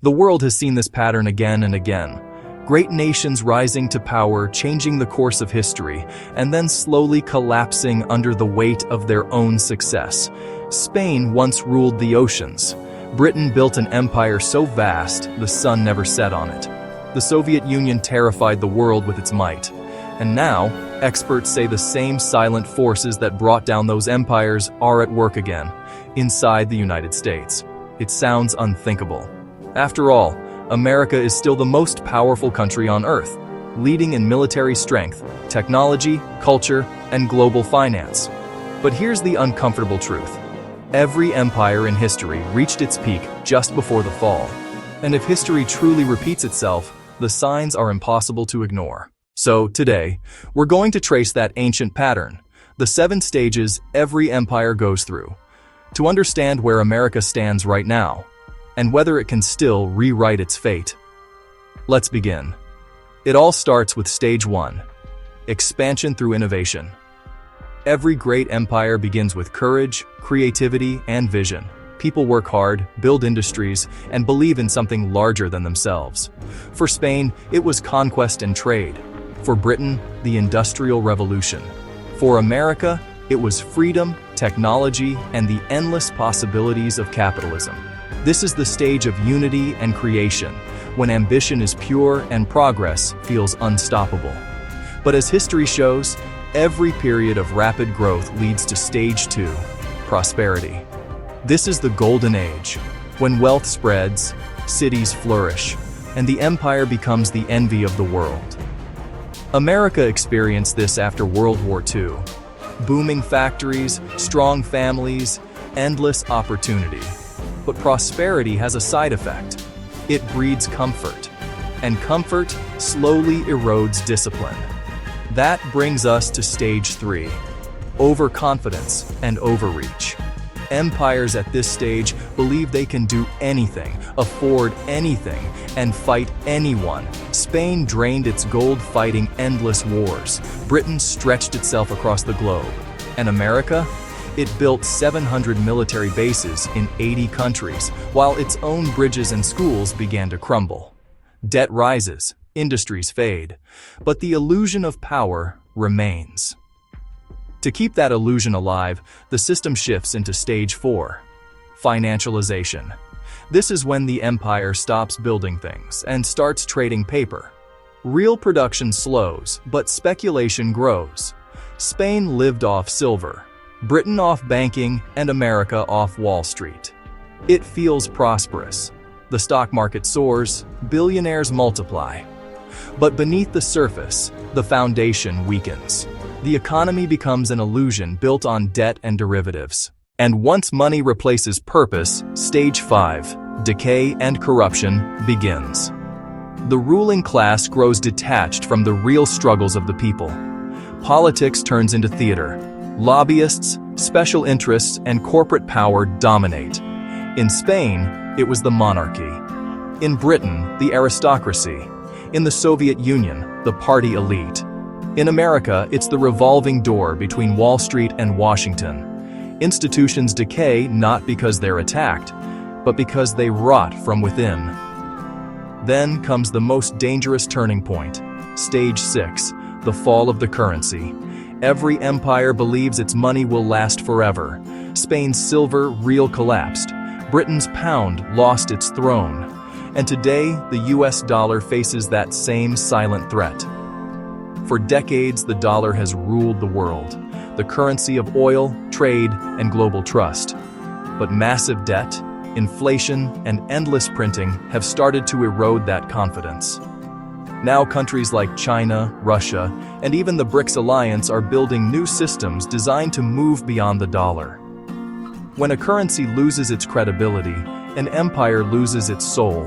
The world has seen this pattern again and again. Great nations rising to power, changing the course of history, and then slowly collapsing under the weight of their own success. Spain once ruled the oceans. Britain built an empire so vast, the sun never set on it. The Soviet Union terrified the world with its might. And now, experts say the same silent forces that brought down those empires are at work again, inside the United States. It sounds unthinkable. After all, America is still the most powerful country on Earth, leading in military strength, technology, culture, and global finance. But here's the uncomfortable truth. Every empire in history reached its peak just before the fall. And if history truly repeats itself, the signs are impossible to ignore. So today, we're going to trace that ancient pattern, the 7 stages every empire goes through, to understand where America stands right now, and whether it can still rewrite its fate. Let's begin. It all starts with stage 1, expansion through innovation. Every great empire begins with courage, creativity, and vision. People work hard, build industries, and believe in something larger than themselves. For Spain, it was conquest and trade. For Britain, the Industrial Revolution. For America, it was freedom, technology, and the endless possibilities of capitalism. This is the stage of unity and creation, when ambition is pure and progress feels unstoppable. But as history shows, every period of rapid growth leads to stage 2, prosperity. This is the golden age, when wealth spreads, cities flourish, and the empire becomes the envy of the world. America experienced this after World War II. Booming factories, strong families, endless opportunity. But prosperity has a side effect. It breeds comfort, and comfort slowly erodes discipline. That brings us to stage 3, overconfidence and overreach. Empires at this stage believe they can do anything, afford anything, and fight anyone. Spain drained its gold fighting endless wars. Britain stretched itself across the globe. And America? It built 700 military bases in 80 countries, while its own bridges and schools began to crumble. Debt rises, industries fade, but the illusion of power remains. To keep that illusion alive, the system shifts into stage 4, financialization. This is when the empire stops building things and starts trading paper. Real production slows, but speculation grows. Spain lived off silver, Britain off banking, and America off Wall Street. It feels prosperous. The stock market soars, billionaires multiply. But beneath the surface, the foundation weakens. The economy becomes an illusion built on debt and derivatives. And once money replaces purpose, stage 5, decay and corruption, begins. The ruling class grows detached from the real struggles of the people. Politics turns into theater. Lobbyists, special interests, and corporate power dominate. In Spain, it was the monarchy. In Britain, the aristocracy. In the Soviet Union, the party elite. In America, it's the revolving door between Wall Street and Washington. Institutions decay not because they're attacked, but because they rot from within. Then comes the most dangerous turning point, stage 6, the fall of the currency. Every empire believes its money will last forever. Spain's silver real collapsed. Britain's pound lost its throne. And today, the US dollar faces that same silent threat. For decades, the dollar has ruled the world, the currency of oil, trade, and global trust. But massive debt, inflation, and endless printing have started to erode that confidence. Now countries like China, Russia, and even the BRICS alliance are building new systems designed to move beyond the dollar. When a currency loses its credibility, an empire loses its soul.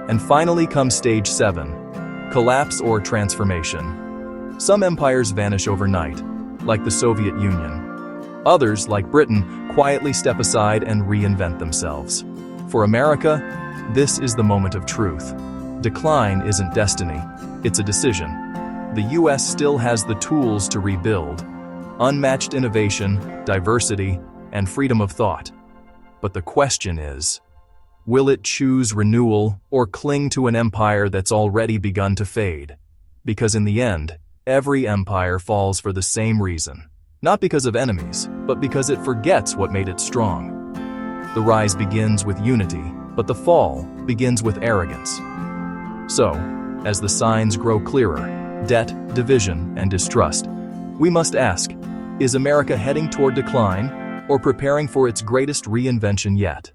And finally comes stage 7, collapse or transformation. Some empires vanish overnight, like the Soviet Union. Others, like Britain, quietly step aside and reinvent themselves. For America, this is the moment of truth. Decline isn't destiny, it's a decision. The US still has the tools to rebuild. Unmatched innovation, diversity, and freedom of thought. But the question is, Will it choose renewal or cling to an empire that's already begun to fade? Because in the end, every empire falls for the same reason. Not because of enemies, but because it forgets what made it strong. The rise begins with unity, but the fall begins with arrogance. So, as the signs grow clearer, debt, division, and distrust, we must ask, is America heading toward decline or preparing for its greatest reinvention yet?